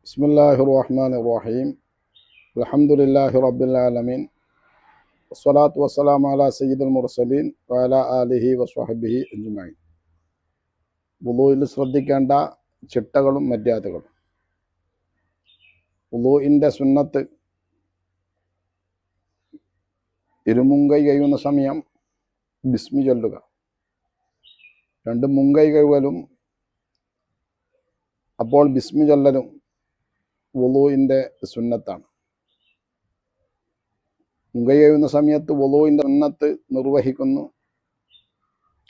ബിസ്മില്ലാഹിർ റഹ്മാനിർ റഹീം. അൽഹംദുലില്ലാഹി റബ്ബിൽ ആലമീൻ. വസ്സലാത്തു വസ്സലാമു അലാ സയ്യിദുൽ മുർസലീൻ വഅലാ ആലിഹി വസ്വഹ്ബിഹി അജ്മഈൻ. വുളൂഇൽ ശ്രദ്ധിക്കേണ്ട ചിട്ടകളും മര്യാദകളും. വുളൂഇൻ്റെ സുന്നത്ത്: ഇരുമുങ്കൈ കഴുകുന്ന സമയം ബിസ്മി ചൊല്ലുക. രണ്ട് മുങ്കൈ കഴുകലും അപ്പോൾ ബിസ്മി ചൊല്ലലും വുളൂഇൻ്റെ സുന്നത്താണ്. മുങ്കൈ കഴുകുന്ന സമയത്ത് വുളൂഇൻ്റെ സുന്നത്ത് നിർവഹിക്കുന്നു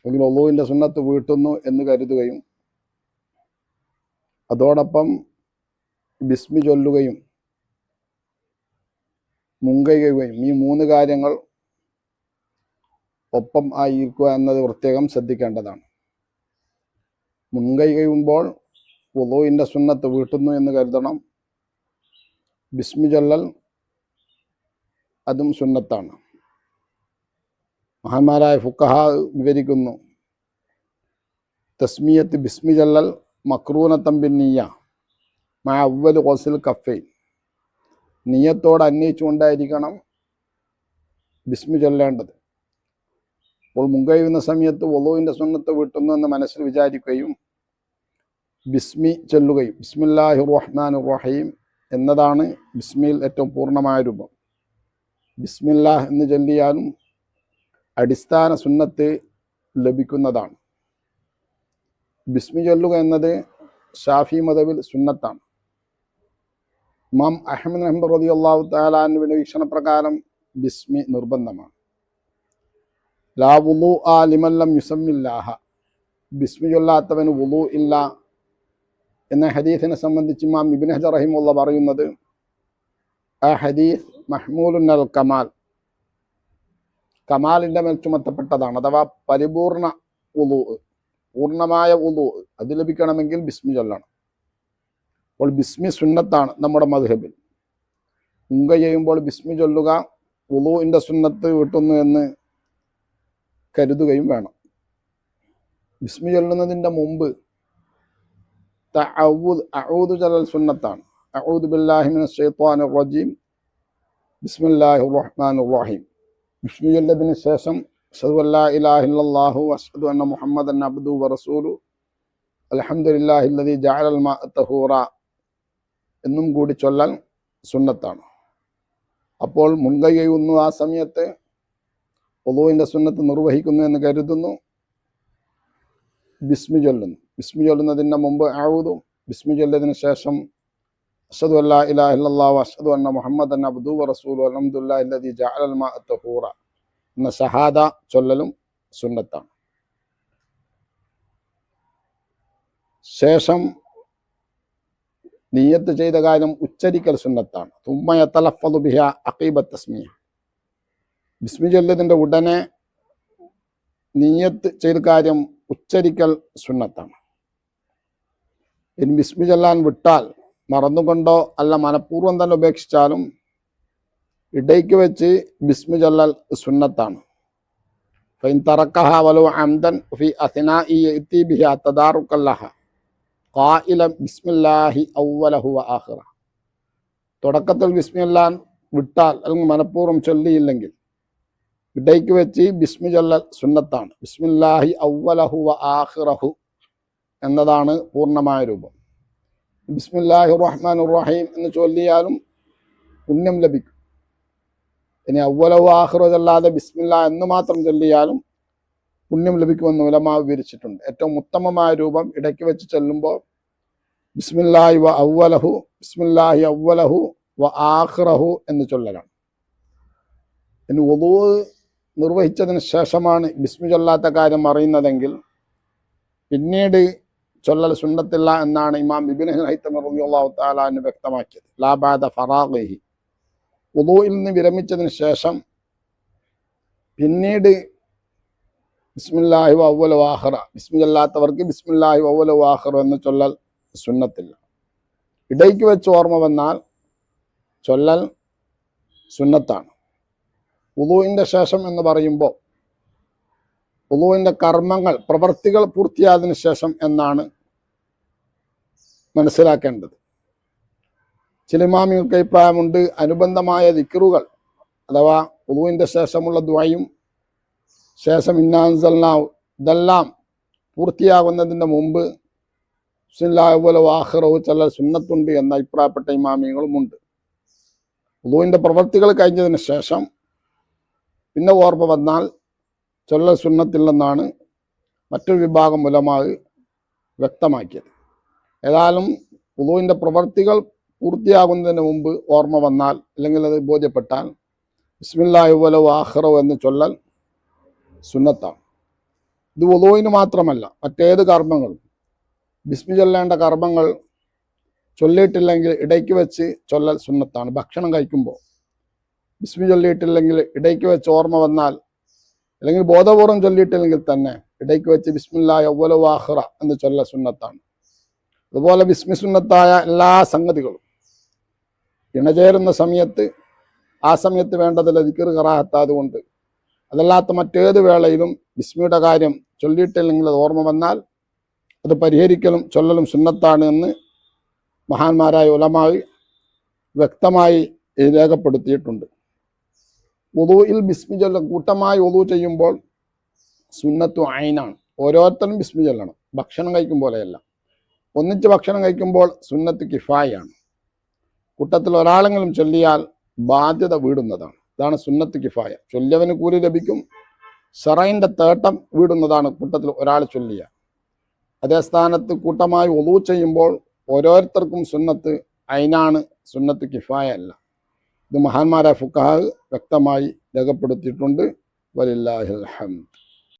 അല്ലെങ്കിൽ വുളൂഇൻ്റെ സുന്നത്ത് വീട്ടുന്നു എന്ന് കരുതുകയും അതോടൊപ്പം ബിസ്മി ചൊല്ലുകയും മുങ്കൈ കഴുകുകയും, ഈ മൂന്ന് കാര്യങ്ങൾ ഒപ്പം ആയിരിക്കുക എന്നത് പ്രത്യേകം ശ്രദ്ധിക്കേണ്ടതാണ്. മുൻകൈ കഴുകുമ്പോൾ വുളൂഇൻ്റെ സുന്നത്ത് വീട്ടുന്നു എന്ന് കരുതണം. ബിസ്മി ചൊല്ലൽ അതും സുന്നത്താണ്. മഹാന്മാരായ ഫുഖഹാ വിവരിക്കുന്നു, തസ്മിയത്ത് ബിസ്മി ചൊല്ലൽ മക്റൂനത്തൻ ബിന്നിയ്യ മഅ അവ്വൽ ഗ്വസ്ൽ കഫൈൻ. നിയ്യത്തോട് അന്വയിച്ചുകൊണ്ടായിരിക്കണം ബിസ്മി ചൊല്ലേണ്ടത്. അപ്പോൾ മുങ്കൈ കഴുകുന്ന സമയത്ത് വുളൂഇൻ്റെ സുന്നത്ത് വീട്ടുന്നു എന്ന് മനസ്സിൽ വിചാരിക്കുകയും ബിസ്മി ചൊല്ലുകയും, ബിസ്മില്ലാഹിർ റഹ്മാനിർ റഹീം എന്നതാണ് ബിസ്മിയിൽ ഏറ്റവും പൂർണ്ണമായ രൂപം. ബിസ്മില്ലാഹ് എന്ന് ചൊല്ലിയാലും അടിസ്ഥാന സുന്നത്ത് ലഭിക്കുന്നതാണ്. ബിസ്മി ചൊല്ലുക എന്നത് ഷാഫി മദ്ഹബിൽ സുന്നത്താണ്. ഇമാം അഹ്മദ് ഹംബൽ റളിയല്ലാഹു തആല അൻഹുവിന്റെ വീക്ഷണപ്രകാരം ബിസ്മി നിർബന്ധമാണ്. ലാ വുളൂഅ ലിമൻ ലം യുസമ്മില്ലാഹ. ബിസ്മി ചൊല്ലാത്തവന് വുളൂ ഇല്ല എന്ന ഹദീസിനെ സംബന്ധിച്ച് ഇമാം ഇബ്നു ഹജർ റഹിമഹുല്ലാഹ് പറയുന്നത്, ആ ഹദീസ് മഹ്മൂലുൻ അൽ കമാൽ, കമാലിൻ്റെ മേൽ ചുമത്തപ്പെട്ടതാണ്. അഥവാ പരിപൂർണ വുളൂ, പൂർണ്ണമായ വുളൂ അത് ലഭിക്കണമെങ്കിൽ ബിസ്മി ചൊല്ലണം. അപ്പോൾ ബിസ്മി സുന്നത്താണ് നമ്മുടെ മദ്ഹബിൽ. മുങ്കൈ ചെയ്യുമ്പോൾ ബിസ്മി ചൊല്ലുക വുളൂഇൻ്റെ സുന്നത്ത് വീട്ടുന്നു എന്ന് കരുതുകയും വേണം. ബിസ്മി ചൊല്ലുന്നതിൻ്റെ മുമ്പ് അഊദു ചൊല്ലൽ സുന്നത്താണ്. അഊദു ബില്ലാഹി മിനശ് ശൈത്വാനിർ റജീം ബിസ്മില്ലാഹിർ റഹ്മാനിർ റഹീം. ബിസ്മി ചൊല്ലതിന് ശേഷം അശ്ഹദു അല്ലാ ഇലാഹ ഇല്ലല്ലാഹു വഅശ്ഹദു അന്ന മുഹമ്മദൻ അബ്ദുഹു വറസൂലുഹു അൽഹംദുലില്ലാഹില്ലദീ ജഅലൽ മാഅ തഹൂറ എന്നും കൂടി ചൊല്ലൽ സുന്നത്താണ്. അപ്പോൾ മുൻകൈ കഴുകുന്നു, ആ സമയത്ത് വുളൂഇൻ്റെ സുന്നത്ത് നിർവഹിക്കുന്നു എന്ന് കരുതുന്നു, ബിസ്മി ചൊല്ലുന്നു. ബിസ്മി ചൊല്ലുന്നതിൻ്റെ മുമ്പ് അഊദു, ബിസ്മി ചൊല്ലിയതിന് ശേഷം അശ്ഹദു അല്ലാ ഇലാഹ ഇല്ലല്ലാഹു വഅശ്ഹദു അന്ന മുഹമ്മദൻ അബ്ദുഹു വറസൂലുഹു അൽഹംദുലില്ലാഹില്ലദീ ജഅലൽ മാഅ തഹൂറ എന്ന ഷഹാദ ചൊല്ലലും സുന്നത്താണ്. ശേഷം നിയ്യത്ത് ചെയ്ത കാര്യം ഉച്ചരിക്കൽ സുന്നത്താണ്. തുമ്മ യതലഫ്ഫദു ബിഹാ അഖീബ തസ്മിയ. ബിസ്മി ചൊല്ലിയതിൻ്റെ ഉടനെ നിയ്യത്ത് ചെയ്ത കാര്യം ഉച്ചരിക്കൽ സുന്നത്താണ്. ഇനി ബിസ്മി ചൊല്ലാൻ വിട്ടാൽ, മറന്നുകൊണ്ടോ അല്ല മനഃപൂർവ്വം തന്നെ ഉപേക്ഷിച്ചാലും ഇടയ്ക്ക് വെച്ച് ബിസ്മി ചൊല്ലൽ സുന്നത്താണ്. ഫൈൻ തറക്കഹ വലൗ അംദൻ ഫി അസ്നാഇ യഅതി ബിഹാ തദാറുകൻ ലഹ ഖായിലൻ ബിസ്മില്ലാഹി അവ്വലഹു വ ആഖിറ. തുടക്കത്തിൽ ബിസ്മി ചൊല്ലാൻ വിട്ടാൽ അല്ലെങ്കിൽ മനഃപൂർവ്വം ചൊല്ലിയില്ലെങ്കിൽ ഇടയ്ക്ക് വെച്ച് ബിസ്മി ചൊല്ലൽ സുന്നത്താണ്. ബിസ്മില്ലാഹി അവ്വലഹു വ ആഖിറഹു എന്നതാണ് പൂർണ്ണമായ രൂപം. ബിസ്മില്ലാഹിർ റഹ്മാനിർ റഹീം എന്ന് ചൊല്ലിയാലും പുണ്യം ലഭിക്കും. ഇനി അവ്വലഹു ആഖിറഹു ചൊല്ലാതെ ബിസ്മില്ലാ എന്ന് മാത്രം ചൊല്ലിയാലും പുണ്യം ലഭിക്കുമെന്ന് ഉലമാ വിവരിച്ചിട്ടുണ്ട്. ഏറ്റവും ഉത്തമമായ രൂപം ഇടയ്ക്ക് വെച്ച് ചൊല്ലുമ്പോൾ ബിസ്മില്ലാഹി വ അവ്വലഹു, ബിസ്മില്ലാഹി അവ്വലഹു വ ആഖിറഹു എന്ന് ചൊല്ലലാണ്. ഇനി വുളൂ നിർവഹിച്ചതിന് ശേഷമാണ് ബിസ്മി ചൊല്ലാത്ത കാര്യം അറിയുന്നതെങ്കിൽ പിന്നീട് ചൊല്ലൽ സുന്നത്തില്ല എന്നാണ് ഇമാം ഇബ്നു ഹൈതമി റളിയല്ലാഹു തആല അൻഹു വ്യക്തമാക്കിയത്. ലാ ബഅദ ഫറാഗിഹി. വുളൂഇൽ നിന്ന് വിരമിച്ചതിന് ശേഷം പിന്നീട് ബിസ്മില്ലാഹി വ അവ്വലു വ ആഖിറ, ബിസ്മി ചൊല്ലാത്തവർക്ക് ബിസ്മില്ലാഹി വ അവ്വലു വ ആഖിറ എന്ന് ചൊല്ലൽ സുന്നത്തില്ല. ഇടയ്ക്ക് വെച്ച് ഓർമ്മ വന്നാൽ ചൊല്ലൽ സുന്നത്താണ്. വുളൂഇൻ്റെ ശേഷം എന്ന് പറയുമ്പോൾ വുളൂഇൻ്റെ കർമ്മങ്ങൾ, പ്രവർത്തികൾ പൂർത്തിയായതിനു ശേഷം എന്നാണ് മനസ്സിലാക്കേണ്ടത്. ചില ഇമാമികൾക്ക് അഭിപ്രായമുണ്ട് അനുബന്ധമായ ദിക്റുകൾ അഥവാ വുളുവിൻ്റെ ശേഷമുള്ള ദുആയും ശേഷം ഇന്നാ അൻസൽനാഹു ഇതെല്ലാം പൂർത്തിയാകുന്നതിൻ്റെ മുമ്പ് ബിസ്മില്ലാഹി അവ്വലഹു ആഖിറഹു ചൊല്ലൽ സുന്നത്തുണ്ട് എന്ന അഭിപ്രായപ്പെട്ട ഇമാമികളുമുണ്ട്. വുളുവിൻ്റെ പ്രവൃത്തികൾ കഴിഞ്ഞതിന് ശേഷം പിന്നെ ഓർമ്മ വന്നാൽ ചൊല്ലൽ സുന്നത്തില്ലെന്നാണ് മറ്റൊരു വിഭാഗം ഉലമാ വ്യക്തമാക്കിയത്. ഏതായാലും വുളുവിൻ്റെ പ്രവൃത്തികൾ പൂർത്തിയാകുന്നതിന് മുമ്പ് ഓർമ്മ വന്നാൽ അല്ലെങ്കിൽ അത് ബോധ്യപ്പെട്ടാൽ ബിസ്മില്ലാഹി അവ്വലഹു ആഖിറഹു എന്ന് ചൊല്ലൽ സുന്നത്താണ്. ഇത് വുളുവിന് മാത്രമല്ല, മറ്റേത് കർമ്മങ്ങളും ബിസ്മി ചൊല്ലേണ്ട കർമ്മങ്ങൾ ചൊല്ലിയിട്ടില്ലെങ്കിൽ ഇടയ്ക്ക് വെച്ച് ചൊല്ലൽ സുന്നത്താണ്. ഭക്ഷണം കഴിക്കുമ്പോൾ ബിസ്മി ചൊല്ലിയിട്ടില്ലെങ്കിൽ ഇടയ്ക്ക് വെച്ച് ഓർമ്മ വന്നാൽ അല്ലെങ്കിൽ ബോധപൂർവം ചൊല്ലിയിട്ടില്ലെങ്കിൽ തന്നെ ഇടയ്ക്ക് വെച്ച് ബിസ്മില്ലാഹി അവ്വലഹു ആഖിറ എന്ന് ചൊല്ലൽ സുന്നത്താണ്. അതുപോലെ ബിസ്മി സുന്നത്തായ എല്ലാ സംഗതികളും ഇണചേരുന്ന സമയത്ത് ആ സമയത്ത് വേണ്ടതില്ല ദിക്ർ കറാഹത്താതുകൊണ്ട് അതല്ലാത്ത മറ്റേത് വേളയിലും ബിസ്മിയുടെ കാര്യം ചൊല്ലിയിട്ടില്ലെങ്കിൽ അത് ഓർമ്മ വന്നാൽ അത് പരിഹരിക്കലും ചൊല്ലലും സുന്നത്താണ് എന്ന് മഹാന്മാരായ ഉലമാ വ്യക്തമായി രേഖപ്പെടുത്തിയിട്ടുണ്ട്. വുളുഇൽ ബിസ്മി ചൊല്ല കൂട്ടമായി വുളു ചെയ്യുമ്പോൾ സുന്നത്തു ഐനാണ്. ഓരോരുത്തരും ബിസ്മി ചൊല്ലണം. ഭക്ഷണം കഴിക്കും പോലെയല്ല. ഒന്നിച്ച് ഭക്ഷണം കഴിക്കുമ്പോൾ സുന്നത്ത് കിഫായാണ്. കൂട്ടത്തിൽ ഒരാളെങ്കിലും ചൊല്ലിയാൽ ബാധ്യത വീടുന്നതാണ്. ഇതാണ് സുന്നത്ത് കിഫായ. ചൊല്ലിയവന് കൂലി ലഭിക്കും. ശറൈൻ്റെ തേട്ടം വീടുന്നതാണ് കൂട്ടത്തിൽ ഒരാൾ ചൊല്ലിയ. അതേ സ്ഥാനത്ത് കൂട്ടമായി വുളു ചെയ്യുമ്പോൾ ഓരോരുത്തർക്കും സുന്നത്ത് ഐനാണ്, സുന്നത്ത് കിഫായ അല്ല. ഇത് മഹാന്മാരായ ഫുഖഹാ വ്യക്തമായി രേഖപ്പെടുത്തിയിട്ടുണ്ട്. വലില്ലാഹിൽ ഹംദ്.